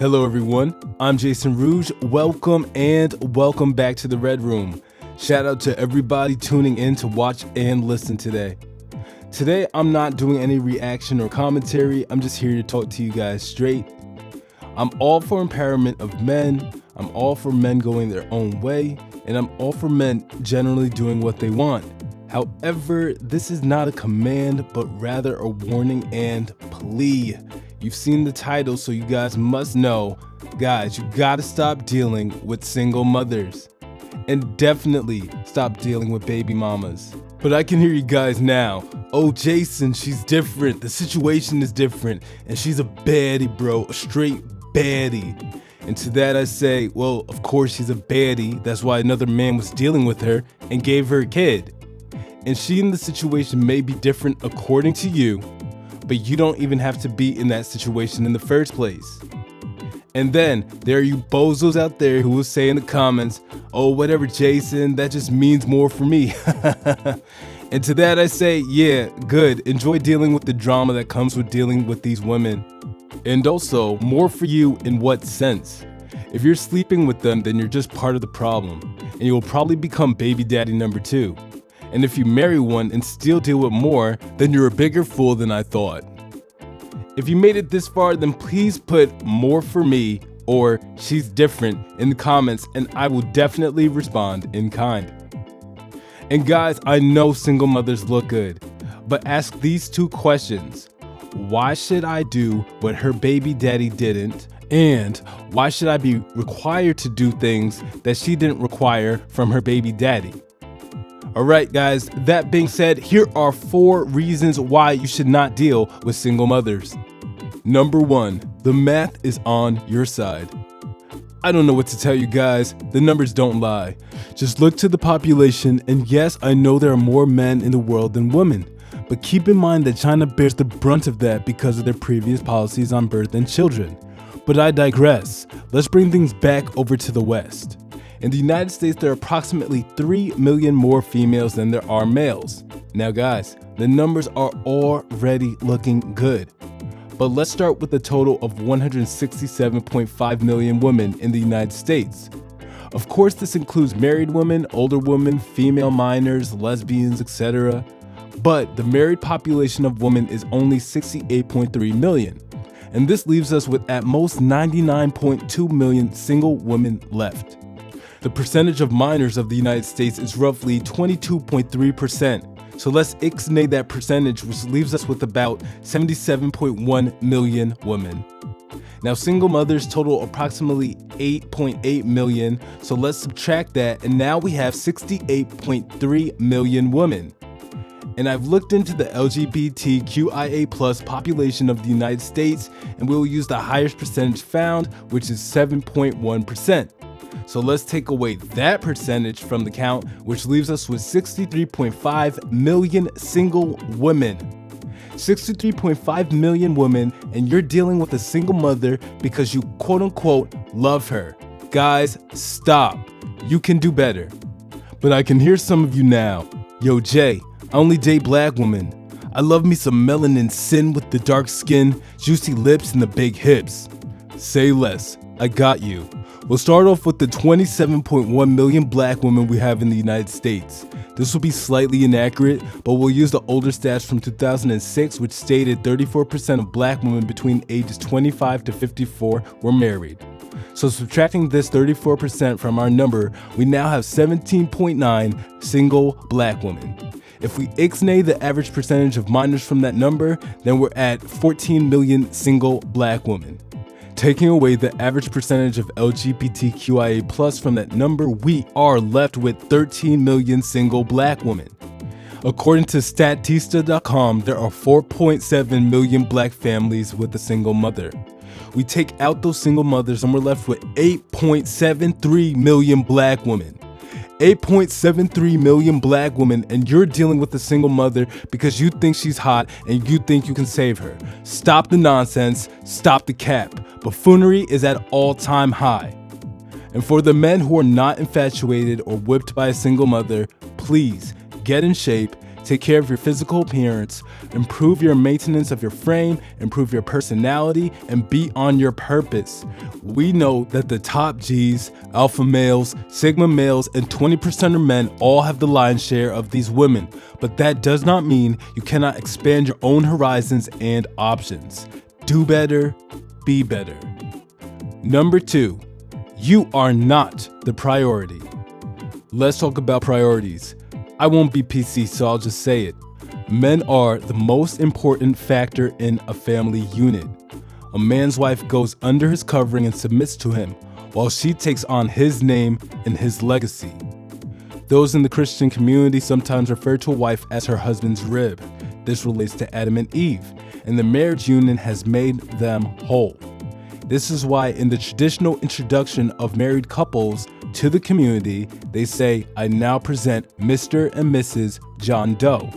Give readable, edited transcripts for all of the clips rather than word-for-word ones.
Hello everyone, I'm Jason Rouge. Welcome back to the Red Room. Shout out to everybody tuning in to watch and listen today. Today I'm not doing any reaction or commentary, I'm just here to talk to you guys straight. I'm all for empowerment of men, I'm all for men going their own way, and I'm all for men generally doing what they want. However, this is not a command, but rather a warning and plea. You've seen the title, so you guys must know, guys, you gotta stop dealing with single mothers. And definitely stop dealing with baby mamas. But I can hear you guys now. Oh, Jason, she's different. The situation is different. And she's a baddie, bro. A straight baddie. And to that I say, well, of course she's a baddie. That's why another man was dealing with her and gave her a kid. And she and the situation may be different according to you, but you don't even have to be in that situation in the first place. And then there are you bozos out there who will say in the comments, oh, whatever, Jason, that just means more for me. And to that I say, yeah, good. Enjoy dealing with the drama that comes with dealing with these women. And also, more for you in what sense? If you're sleeping with them, then you're just part of the problem, and you will probably become baby daddy number 2. And if you marry one and still deal with more, then you're a bigger fool than I thought. If you made it this far, then please put more for me or she's different in the comments, and I will definitely respond in kind. And guys, I know single mothers look good, but ask these 2 questions. Why should I do what her baby daddy didn't? And why should I be required to do things that she didn't require from her baby daddy? Alright guys, that being said, here are 4 reasons why you should not deal with single mothers. Number 1, the math is on your side. I don't know what to tell you guys, the numbers don't lie. Just look to the population, and yes, I know there are more men in the world than women, but keep in mind that China bears the brunt of that because of their previous policies on birth and children. But I digress, let's bring things back over to the West. In the United States, there are approximately 3 million more females than there are males. Now guys, the numbers are already looking good. But let's start with a total of 167.5 million women in the United States. Of course, this includes married women, older women, female minors, lesbians, etc. But the married population of women is only 68.3 million. And this leaves us with at most 99.2 million single women left. The percentage of minors of the United States is roughly 22.3%. So let's ixnay that percentage, which leaves us with about 77.1 million women. Now single mothers total approximately 8.8 million, so let's subtract that, and now we have 68.3 million women. And I've looked into the LGBTQIA+ population of the United States, and we will use the highest percentage found, which is 7.1%. So let's take away that percentage from the count, which leaves us with 63.5 million single women. 63.5 million women, and you're dealing with a single mother because you quote unquote love her. Guys, stop. You can do better. But I can hear some of you now. Yo, Jay, I only date black women. I love me some melanin sin with the dark skin, juicy lips, and the big hips. Say less. I got you. We'll start off with the 27.1 million black women we have in the United States. This will be slightly inaccurate, but we'll use the older stats from 2006, which stated 34% of black women between ages 25 to 54 were married. So subtracting this 34% from our number, we now have 17.9 single black women. If we ixnay the average percentage of minors from that number, then we're at 14 million single black women. Taking away the average percentage of LGBTQIA+ from that number, we are left with 13 million single black women. According to Statista.com, there are 4.7 million black families with a single mother. We take out those single mothers and we're left with 8.73 million black women. 8.73 million black women, and you're dealing with a single mother because you think she's hot and you think you can save her. Stop the nonsense, stop the cap. Buffoonery is at all-time high. And for the men who are not infatuated or whipped by a single mother, please get in shape, take care of your physical appearance, improve your maintenance of your frame, improve your personality, and be on your purpose. We know that the top G's, alpha males, sigma males, and 20% of men all have the lion's share of these women, but that does not mean you cannot expand your own horizons and options. Do better, be better. Number 2, you are not the priority. Let's talk about priorities. I won't be PC, so I'll just say it. Men are the most important factor in a family unit. A man's wife goes under his covering and submits to him, while she takes on his name and his legacy. Those in the Christian community sometimes refer to a wife as her husband's rib. This relates to Adam and Eve, and the marriage union has made them whole. This is why in the traditional introduction of married couples to the community, they say, "I now present Mr. and Mrs. John Doe."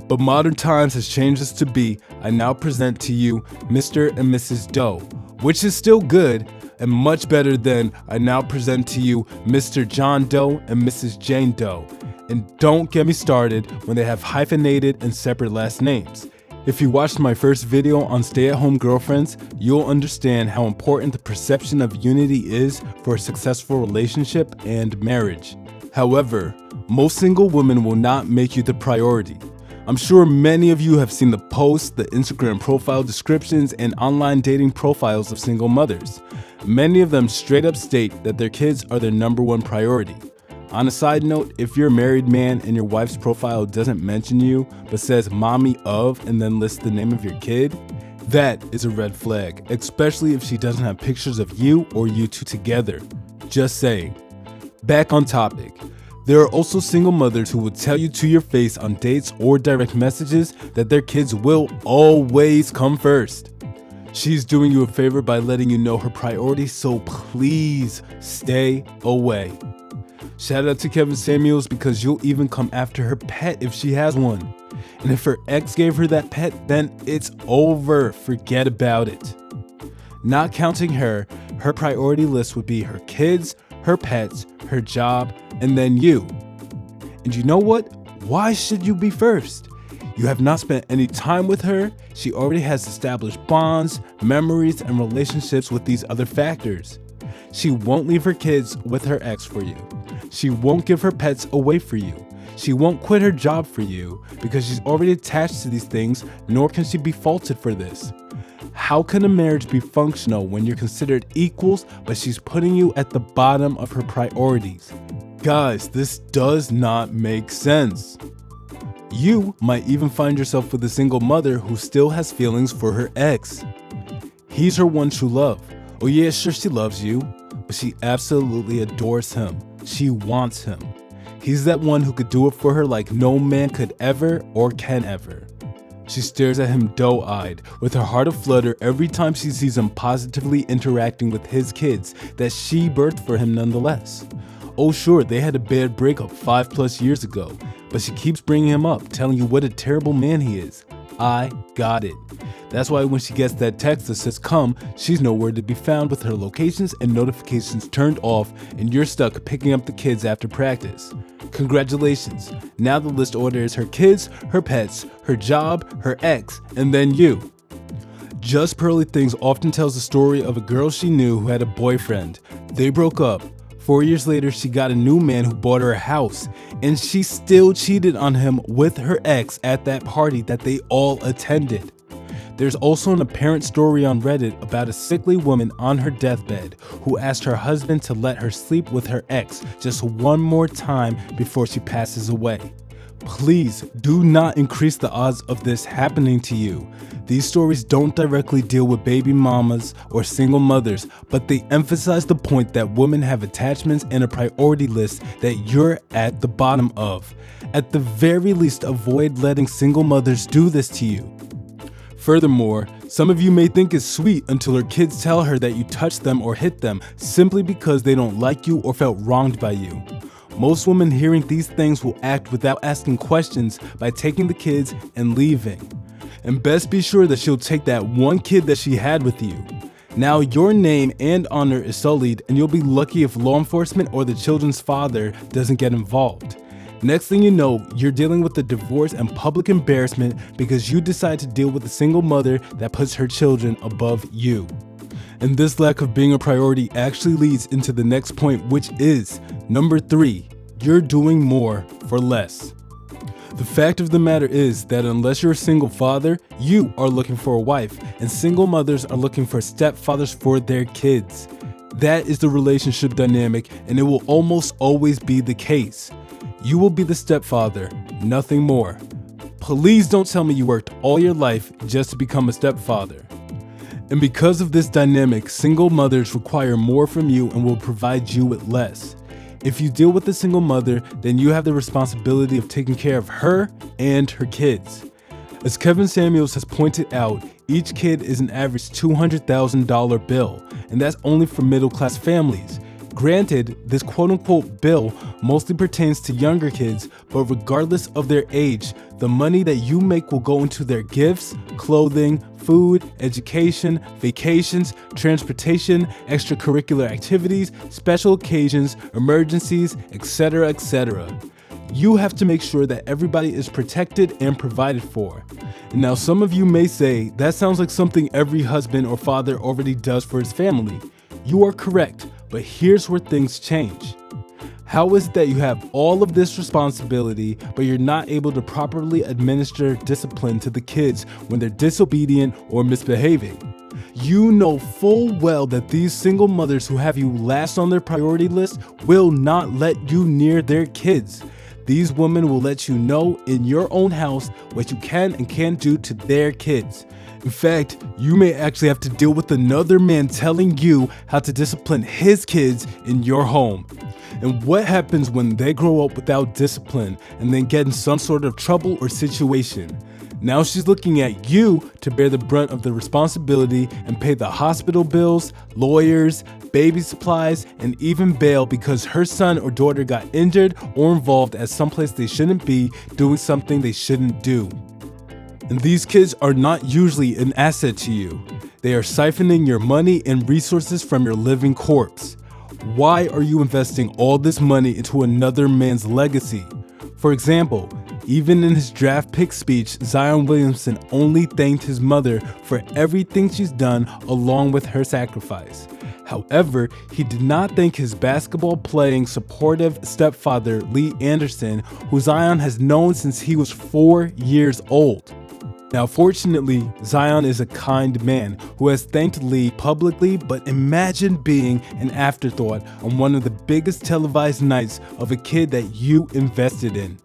But modern times has changed this to be, "I now present to you Mr. and Mrs. Doe," which is still good and much better than, "I now present to you Mr. John Doe and Mrs. Jane Doe." And don't get me started when they have hyphenated and separate last names. If you watched my first video on stay-at-home girlfriends, you'll understand how important the perception of unity is for a successful relationship and marriage. However, most single women will not make you the priority. I'm sure many of you have seen the posts, the Instagram profile descriptions, and online dating profiles of single mothers. Many of them straight up state that their kids are their number one priority. On a side note, if you're a married man and your wife's profile doesn't mention you, but says mommy of and then lists the name of your kid, that is a red flag, especially if she doesn't have pictures of you or you two together. Just saying. Back on topic. There are also single mothers who will tell you to your face on dates or direct messages that their kids will always come first. She's doing you a favor by letting you know her priorities, so please stay away. Shout out to Kevin Samuels because you'll even come after her pet if she has one. And if her ex gave her that pet, then it's over. Forget about it. Not counting her priority list would be her kids, her pets, her job, and then you. And you know what? Why should you be first? You have not spent any time with her. She already has established bonds, memories, and relationships with these other factors. She won't leave her kids with her ex for you. She won't give her pets away for you. She won't quit her job for you because she's already attached to these things, nor can she be faulted for this. How can a marriage be functional when you're considered equals, but she's putting you at the bottom of her priorities? Guys, this does not make sense. You might even find yourself with a single mother who still has feelings for her ex. He's her one true love. Oh yeah, sure, she loves you, but she absolutely adores him. She wants him. He's that one who could do it for her like no man could ever or can ever. She stares at him doe-eyed, with her heart aflutter every time she sees him positively interacting with his kids that she birthed for him nonetheless. Oh sure, they had a bad breakup 5+ years ago, but she keeps bringing him up, telling you what a terrible man he is. I got it. That's why when she gets that text that says come, she's nowhere to be found with her locations and notifications turned off, and you're stuck picking up the kids after practice. Congratulations. Now the list order is her kids, her pets, her job, her ex, and then you. Just Pearly Things often tells the story of a girl she knew who had a boyfriend. They broke up. 4 years later, she got a new man who bought her a house, and she still cheated on him with her ex at that party that they all attended. There's also an apparent story on Reddit about a sickly woman on her deathbed who asked her husband to let her sleep with her ex just one more time before she passes away. Please do not increase the odds of this happening to you. These stories don't directly deal with baby mamas or single mothers, but they emphasize the point that women have attachments and a priority list that you're at the bottom of. At the very least, avoid letting single mothers do this to you. Furthermore, some of you may think it's sweet until her kids tell her that you touched them or hit them simply because they don't like you or felt wronged by you. Most women hearing these things will act without asking questions by taking the kids and leaving. And best be sure that she'll take that one kid that she had with you. Now your name and honor is sullied, and you'll be lucky if law enforcement or the children's father doesn't get involved. Next thing you know, you're dealing with the divorce and public embarrassment because you decide to deal with a single mother that puts her children above you. And this lack of being a priority actually leads into the next point, which is number 3, you're doing more for less. The fact of the matter is that unless you're a single father, you are looking for a wife, and single mothers are looking for stepfathers for their kids. That is the relationship dynamic, and it will almost always be the case. You will be the stepfather, nothing more. Please don't tell me you worked all your life just to become a stepfather. And because of this dynamic, single mothers require more from you and will provide you with less. If you deal with a single mother, then you have the responsibility of taking care of her and her kids. As Kevin Samuels has pointed out, each kid is an average $200,000 bill, and that's only for middle-class families. Granted, this quote-unquote bill mostly pertains to younger kids, but regardless of their age, the money that you make will go into their gifts, clothing, food, education, vacations, transportation, extracurricular activities, special occasions, emergencies, etc., etc. You have to make sure that everybody is protected and provided for. Now, some of you may say, that sounds like something every husband or father already does for his family. You are correct, but here's where things change. How is it that you have all of this responsibility, but you're not able to properly administer discipline to the kids when they're disobedient or misbehaving? You know full well that these single mothers who have you last on their priority list will not let you near their kids. These women will let you know in your own house what you can and can't do to their kids. In fact, you may actually have to deal with another man telling you how to discipline his kids in your home. And what happens when they grow up without discipline and then get in some sort of trouble or situation? Now she's looking at you to bear the brunt of the responsibility and pay the hospital bills, lawyers, baby supplies, and even bail because her son or daughter got injured or involved at someplace they shouldn't be, doing something they shouldn't do. And these kids are not usually an asset to you. They are siphoning your money and resources from your living corpse. Why are you investing all this money into another man's legacy? For example, even in his draft pick speech, Zion Williamson only thanked his mother for everything she's done along with her sacrifice. However, he did not thank his basketball-playing, supportive stepfather, Lee Anderson, who Zion has known since he was 4 years old. Now, fortunately, Zion is a kind man who has thanked Lee publicly, but imagine being an afterthought on one of the biggest televised nights of a kid that you invested in.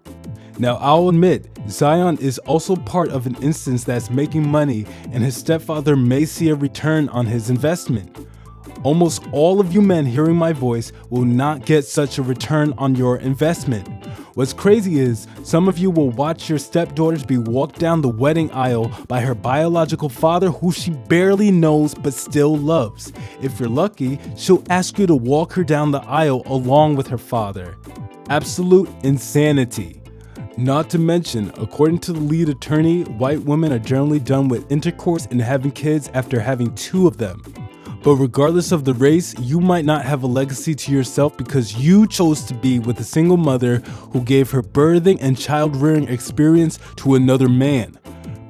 Now, I'll admit, Zion is also part of an instance that's making money, and his stepfather may see a return on his investment. Almost all of you men hearing my voice will not get such a return on your investment. What's crazy is some of you will watch your stepdaughters be walked down the wedding aisle by her biological father who she barely knows but still loves. If you're lucky, she'll ask you to walk her down the aisle along with her father. Absolute insanity. Not to mention, according to the lead attorney, white women are generally done with intercourse and having kids after having 2 of them. But regardless of the race, you might not have a legacy to yourself because you chose to be with a single mother who gave her birthing and child-rearing experience to another man.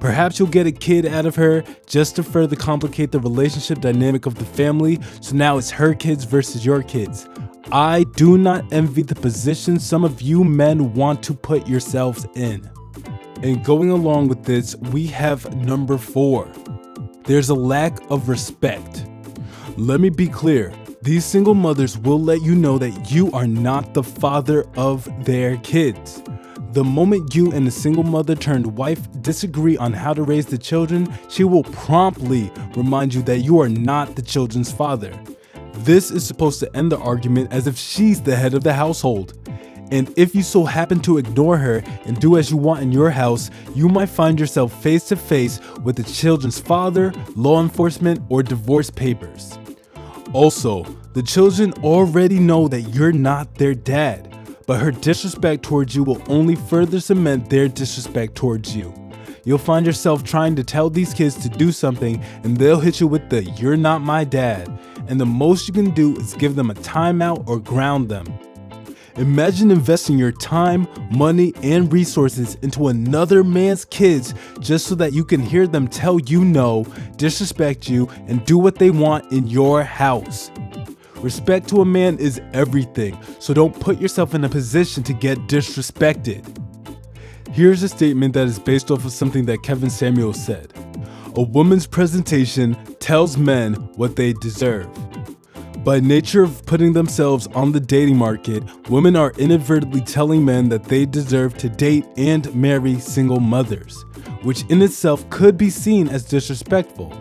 Perhaps you'll get a kid out of her just to further complicate the relationship dynamic of the family, so now it's her kids versus your kids. I do not envy the position some of you men want to put yourselves in. And going along with this, we have number 4. There's a lack of respect. Let me be clear, these single mothers will let you know that you are not the father of their kids. The moment you and the single mother turned wife disagree on how to raise the children, she will promptly remind you that you are not the children's father. This is supposed to end the argument as if she's the head of the household. And if you so happen to ignore her and do as you want in your house, you might find yourself face to face with the children's father, law enforcement, or divorce papers. Also, the children already know that you're not their dad, but her disrespect towards you will only further cement their disrespect towards you. You'll find yourself trying to tell these kids to do something and they'll hit you with the "you're not my dad," and the most you can do is give them a timeout or ground them. Imagine investing your time, money, and resources into another man's kids just so that you can hear them tell you no, disrespect you, and do what they want in your house. Respect to a man is everything, so don't put yourself in a position to get disrespected. Here's a statement that is based off of something that Kevin Samuels said. A woman's presentation tells men what they deserve. By nature of putting themselves on the dating market, women are inadvertently telling men that they deserve to date and marry single mothers, which in itself could be seen as disrespectful.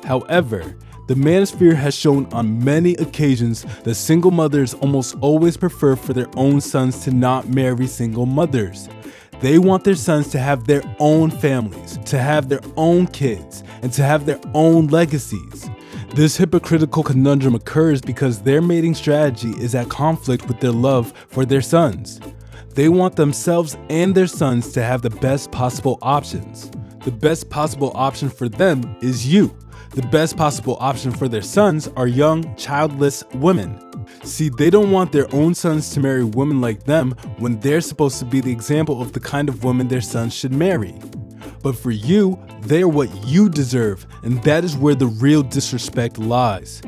However, the manosphere has shown on many occasions that single mothers almost always prefer for their own sons to not marry single mothers. They want their sons to have their own families, to have their own kids, and to have their own legacies. This hypocritical conundrum occurs because their mating strategy is at conflict with their love for their sons. They want themselves and their sons to have the best possible options. The best possible option for them is you. The best possible option for their sons are young, childless women. See, they don't want their own sons to marry women like them when they're supposed to be the example of the kind of woman their sons should marry. But for you, they are what you deserve, and that is where the real disrespect lies.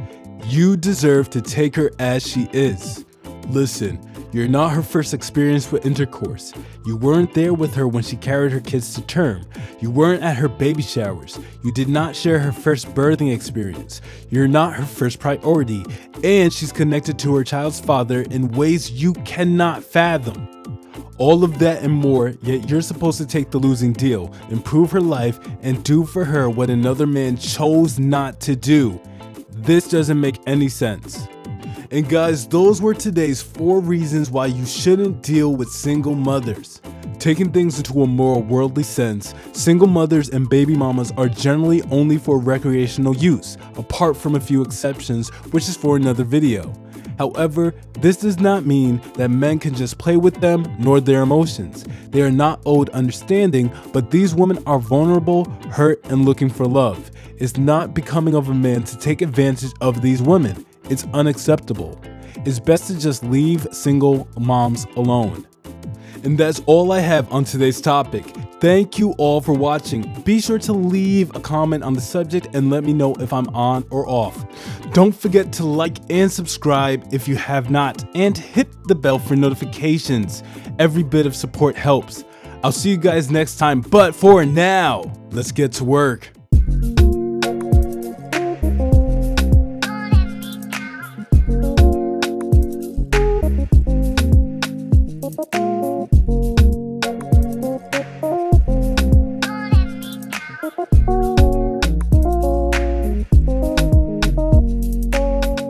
You deserve to take her as she is. Listen, you're not her first experience with intercourse. You weren't there with her when she carried her kids to term. You weren't at her baby showers. You did not share her first birthing experience. You're not her first priority, and she's connected to her child's father in ways you cannot fathom. All of that and more, yet you're supposed to take the losing deal, improve her life, and do for her what another man chose not to do. This doesn't make any sense. And guys, those were today's 4 reasons why you shouldn't deal with single mothers. Taking things into a more worldly sense, single mothers and baby mamas are generally only for recreational use, apart from a few exceptions, which is for another video. However, this does not mean that men can just play with them nor their emotions. They are not owed understanding, but these women are vulnerable, hurt, and looking for love. It's not becoming of a man to take advantage of these women. It's unacceptable. It's best to just leave single moms alone. And that's all I have on today's topic. Thank you all for watching. Be sure to leave a comment on the subject and let me know if I'm on or off. Don't forget to like and subscribe if you have not, and hit the bell for notifications. Every bit of support helps. I'll see you guys next time, but for now, let's get to work. Thank you.